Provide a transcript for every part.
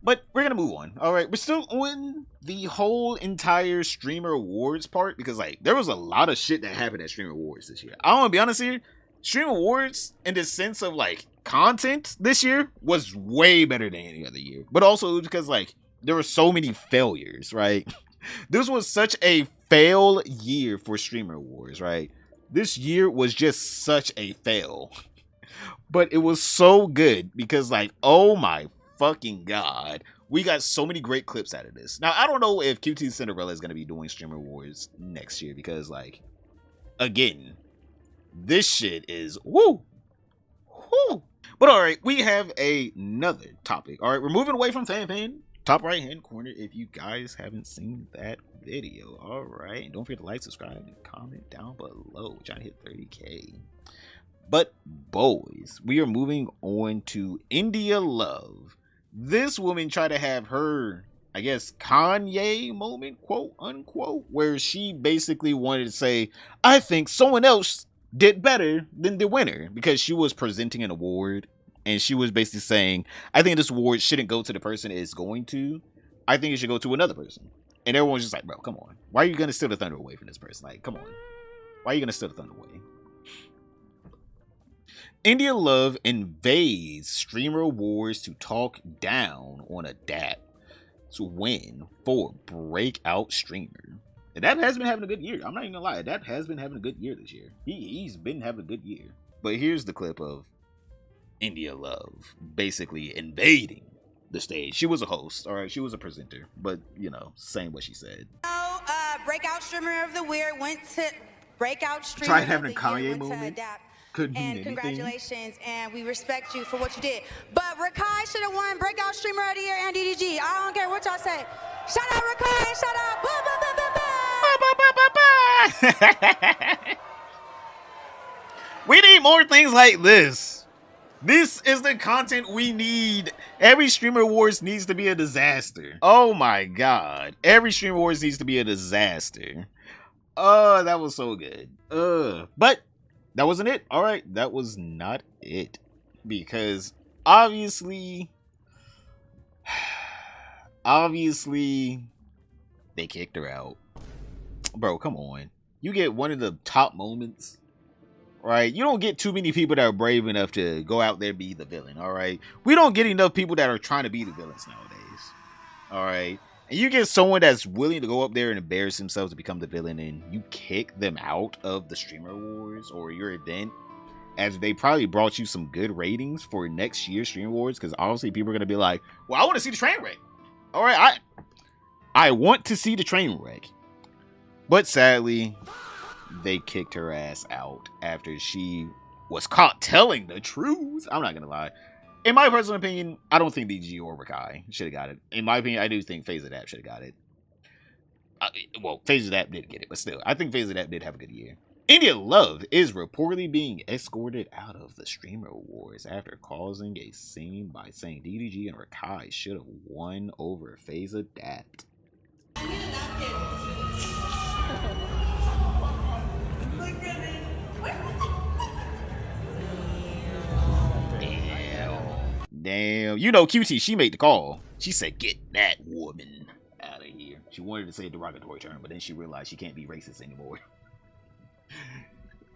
But we're gonna move on. All right, we're still on the whole entire streamer awards part because like there was a lot of shit that happened at streamer awards this year. I want to be honest here. Streamer awards, in the sense of like content this year, was way better than any other year. But also because like there were so many failures, right? This was such a fail year for streamer awards, right? This year was just such a fail. But it was so good because like, oh my fucking god, we got so many great clips out of this. Now I don't know if Qtcinderella is going to be doing streamer awards next year because like, again, this shit is woo. But all right, we have another topic. All right, we're moving away from fan top right hand corner if you guys haven't seen that video. All right, and don't forget to like, subscribe, and comment down below. We're trying to hit 30K. But boys, we are moving on to indialove. This woman tried to have her, I guess, Kanye moment, quote unquote, where she basically wanted to say, I think someone else did better than the winner, because she was presenting an award and she was basically saying, I think this award shouldn't go to the person it's going to. I think it should go to another person. And everyone's just like, bro, come on. Why are you going to steal the thunder away from this person? Like, come on. Why are you going to steal the thunder away? indialove invades streamer awards to talk down on Adapt to win for breakout streamer. Adapt has been having a good year. I'm not even gonna lie. Adapt has been having a good year this year. He's been having a good year. But here's the clip of indialove basically invading the stage. She was a host, all right. She was a presenter, but you know, saying what she said. Breakout streamer of the year went to breakout streamer. Try having a Kanye moment. Couldn't mean anything. Congratulations, and we respect you for what you did. But Rakai should have won Breakout Streamer of the Year and DDG. I don't care what y'all say. Shout out Rakai, shout out. We need more things like this. This is the content we need. Every streamer awards needs to be a disaster. Oh my god. Every streamer awards needs to be a disaster. That was so good. But that wasn't it. All right, that was not it, because obviously they kicked her out. Bro, come on. You get one of the top moments, right? You don't get too many people that are brave enough to go out there and be the villain, all right? We don't get enough people that are trying to be the villains nowadays, all right? And you get someone that's willing to go up there and embarrass themselves to become the villain, and you kick them out of the streamer awards or your event, as they probably brought you some good ratings for next year's streamer awards, because obviously people are going to be like, well, I want to see the train wreck. All right, I want to see the train wreck. But sadly, they kicked her ass out after she was caught telling the truth. I'm not going to lie. In my personal opinion, I don't think DG or Rakai should have got it. In my opinion, I do think Faze Adapt should have got it. Well, Faze Adapt did get it, but still, I think Faze Adapt did have a good year. indialove is reportedly being escorted out of the streamer awards after causing a scene by saying DDG and Rakai should have won over Faze Adapt. Damn. You know, QT, she made the call. She said, get that woman out of here. She wanted to say a derogatory term, but then she realized she can't be racist anymore.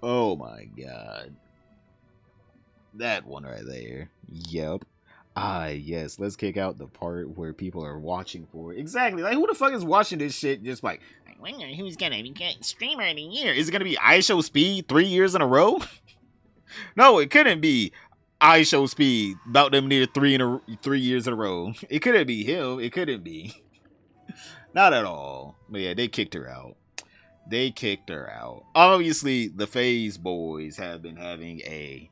Oh my god. That one right there. Yep. Ah, yes. Let's kick out the part where people are watching for it. Exactly. Like, who the fuck is watching this shit just like, I wonder who's gonna be streamer of the year? Is it gonna be IShowSpeed 3 years in a row? No, it couldn't be IShowSpeed about them near 3 years in a row. It couldn't be him. It couldn't be. Not at all. But yeah, they kicked her out. They kicked her out. Obviously, the FaZe boys have been having a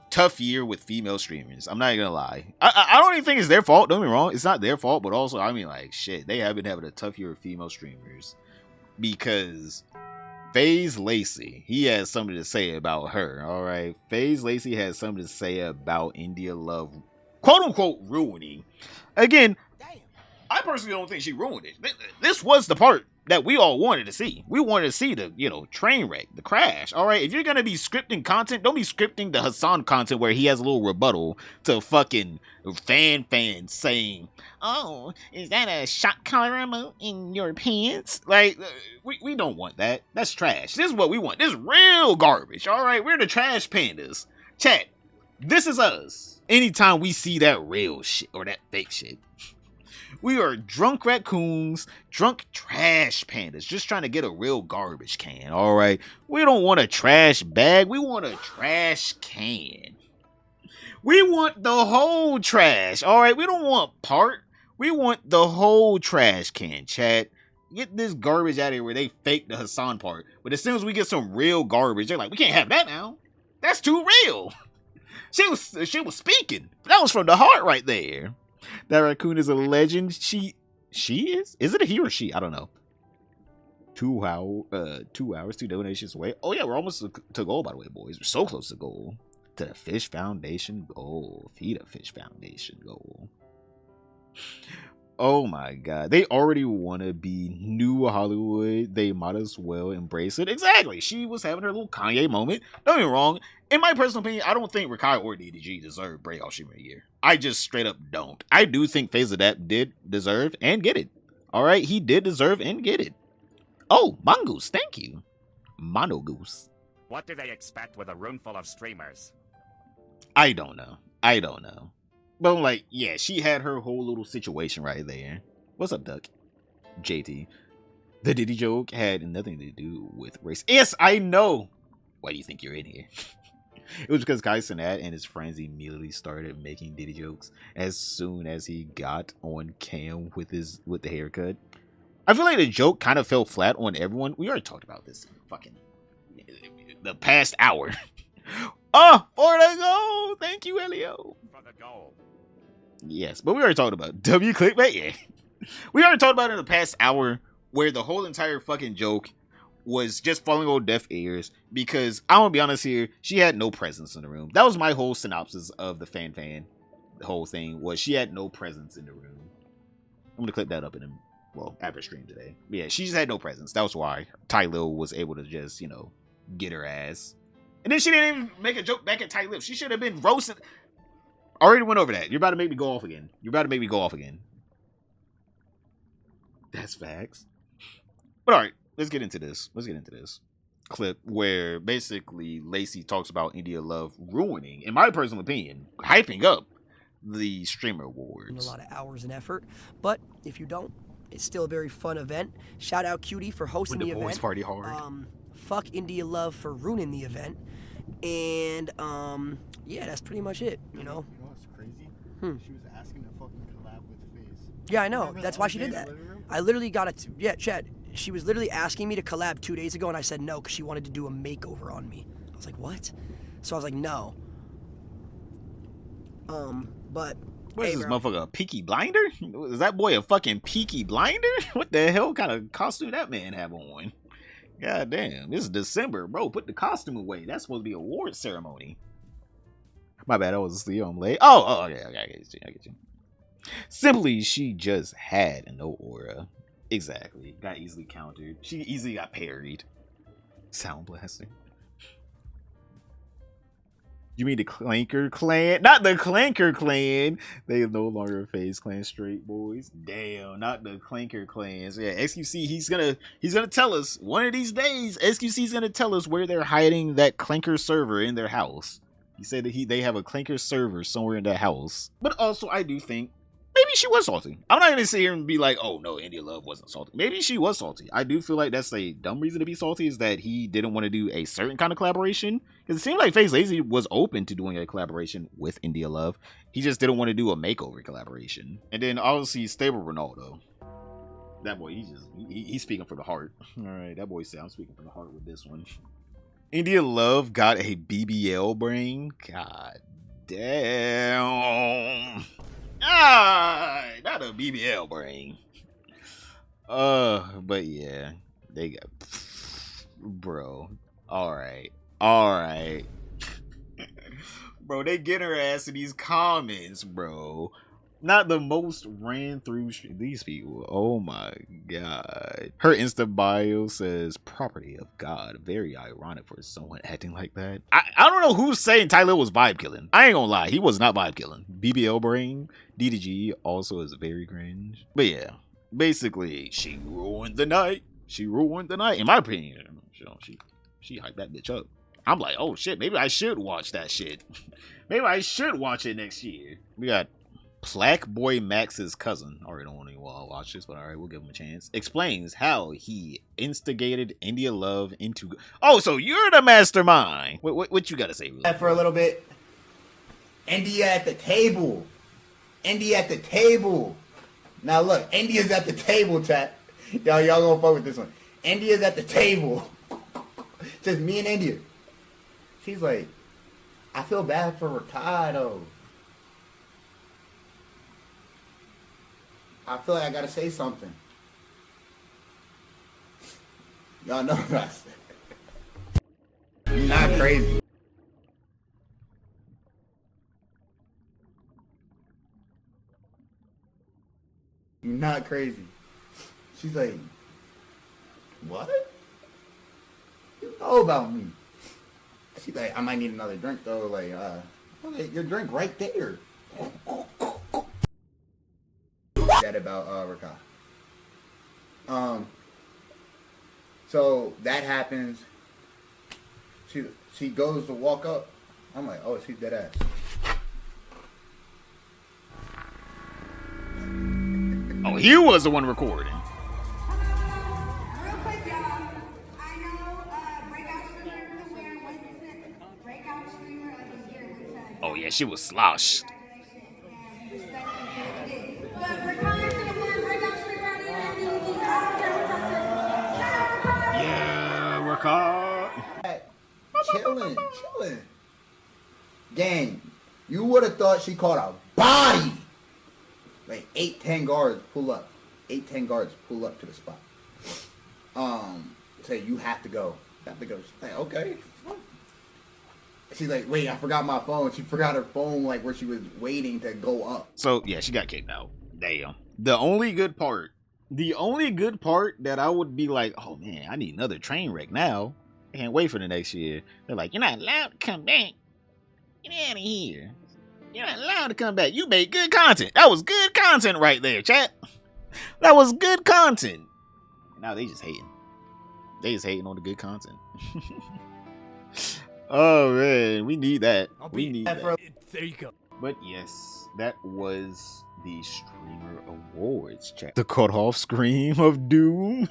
tough year with female streamers. I'm not gonna lie. I don't even think it's their fault. Don't get me wrong. It's not their fault, but also, I mean, like, shit. They have been having a tough year with female streamers because FaZe Lacy, he has something to say about her, all right? FaZe Lacy has something to say about indialove, quote-unquote, ruining. Again, I personally don't think she ruined it. This was the part that we all wanted to see. We wanted to see the, train wreck, the crash. All right, if you're gonna be scripting content, don't be scripting the Hassan content where he has a little rebuttal to fucking fans saying, "Oh, is that a shot collar remote in your pants?" Like, we don't want that. That's trash. This is what we want. This is real garbage. All right, we're the trash pandas. Chat, this is us. Anytime we see that real shit or that fake shit. We are drunk raccoons, drunk trash pandas, just trying to get a real garbage can, all right? We don't want a trash bag. We want a trash can. We want the whole trash, all right? We don't want part. We want the whole trash can, chat. Get this garbage out of here where they fake the Hassan part. But as soon as we get some real garbage, they're like, we can't have that now. That's too real. She was speaking. That was from the heart right there. That raccoon is a legend. She is? Is it a he or she? I don't know. 2 hours, 2 donations away. Oh yeah, we're almost to goal, by the way, boys. We're so close to goal. To the Fish Foundation goal. Feed a Fish Foundation goal. Oh my god. They already want to be new Hollywood. They might as well embrace it. Exactly. She was having her little Kanye moment. Don't get me wrong. In my personal opinion, I don't think Rakai or DDG deserve Breakout Streamer of the Year. I just straight up don't. I do think Faze Adapt did deserve and get it. Alright, he did deserve and get it. Oh, Mongoose, thank you. Monogoose. What do they expect with a room full of streamers? I don't know. But I'm like, yeah, she had her whole little situation right there. What's up, Duck? JT. The Diddy joke had nothing to do with race. Yes, I know. Why do you think you're in here? It was because Qtcinderella and his friends immediately started making Diddy jokes as soon as he got on cam with the haircut. I feel like the joke kind of fell flat on everyone. We already talked about this fucking the past hour. Oh, for the goal! Thank you, Elio. For the goal. Yes, but we already talked about W clickbait. Yeah, we already talked about it in the past hour where the whole entire fucking joke was just falling on deaf ears because I want to be honest here, she had no presence in the room. That was my whole synopsis of the fan. The whole thing was she had no presence in the room. I'm gonna clip that up after stream today. But yeah, she just had no presence. That was why Ty Lil was able to just get her ass. And then she didn't even make a joke back at Ty Lil. She should have been roasted. I already went over that. You're about to make me go off again. That's facts. But alright. Let's get into this clip where basically Lacy talks about indialove ruining, in my personal opinion, hyping up the streamer awards. A lot of hours and effort, but if you don't, it's still a very fun event. Shout out Cutie for hosting the event. Boys party hard. Fuck indialove for ruining the event, and yeah, that's pretty much it. You know what's crazy? She was asking to fucking collab with FaZe. Yeah, I know. That's why she did that. I literally got it. Yeah, Chad. She was literally asking me to collab 2 days ago, and I said no because she wanted to do a makeover on me. I was like, what? So I was like, no. But what is this motherfucker, a Peaky Blinder? Is that boy a fucking Peaky Blinder? What the hell kind of costume that man have on? God damn, this is December, bro. Put the costume away. That's supposed to be an award ceremony. My bad, I was asleep. I'm late. Oh, okay, I get you. Simply, she just had no aura. Exactly. Got easily countered. She easily got parried. Sound blaster. You mean the Clanker Clan? Not the Clanker Clan. They are no longer a FaZe Clan straight boys. Damn, not the Clanker Clans. Yeah, XQC, he's gonna tell us one of these days. XQC's gonna tell us where they're hiding that Clanker server in their house. He said that they have a Clanker server somewhere in their house. But also, I do think maybe she was salty. I'm not gonna sit here and be like, oh no, indialove wasn't salty. Maybe she was salty. I do feel like that's a dumb reason to be salty, is that he didn't want to do a certain kind of collaboration. Because it seemed like FaZe Lacy was open to doing a collaboration with indialove. He just didn't want to do a makeover collaboration. And then obviously Stable Ronaldo. That boy, he's speaking from the heart. Alright, that boy said I'm speaking from the heart with this one. indialove got a BBL brain. God damn. Not a BBL brain. But yeah, they got, bro. All right. Bro, they get her ass in these comments, bro. Not the most ran through stream. These people, oh my god. Her Insta bio says property of God. Very ironic for someone acting like that. I don't know who's saying Tyler was vibe killing. I ain't gonna lie, he was not vibe killing. BBL brain, DDG also is very cringe. But yeah, basically, she ruined the night. She ruined the night, in my opinion. She hyped that bitch up. I'm like, oh shit, maybe I should watch that shit. Maybe I should watch it next year. We got Plaque Boy Max's cousin. Already don't even want to watch this, but alright, we'll give him a chance. Explains how he instigated indialove into. Oh, so you're the mastermind. What you gotta say? For a little bit. India at the table. India at the table. Now look, India's at the table, chat. Y'all gonna fuck with this one. India's at the table. Just me and India. She's like, I feel bad for Rakai though. I feel like I gotta say something. Y'all know what I said. You're not crazy. You're not crazy. She's like, what? You know about me. She's like, I might need another drink though. Like, okay, your drink right there. That about Rakai. So that happens. She goes to walk up. I'm like, oh, she's dead ass. Oh, he was the one recording. Real quick, y'all. I know breakout streamer of the year went to breakout streamer of the year went to. Oh yeah, she was slosh. But Rakai should have won breakout streamer of the year and DDG. I don't care what y'all say. Shout out Rakai. Yeah, Rakai. Chilling. Gang, you would have thought she caught a body. Like 8-10 guards pull up. 8-10 guards pull up to the spot. Say you have to go. She's like, okay. She's like, wait, I forgot my phone. She forgot her phone, like where she was waiting to go up. So yeah, she got kicked out. Damn. The only good part that I would be like, oh man, I need another train wreck now. I can't wait for the next year. They're like, you're not allowed to come back. Get out of here. You're not allowed to come back. You made good content. That was good content right there, chat. That was good content. Now they just hating. They just hating on the good content. Oh man, we need that. We need that. There you go. But yes, that was the Streamer Awards, chat. The cut-off scream of doom.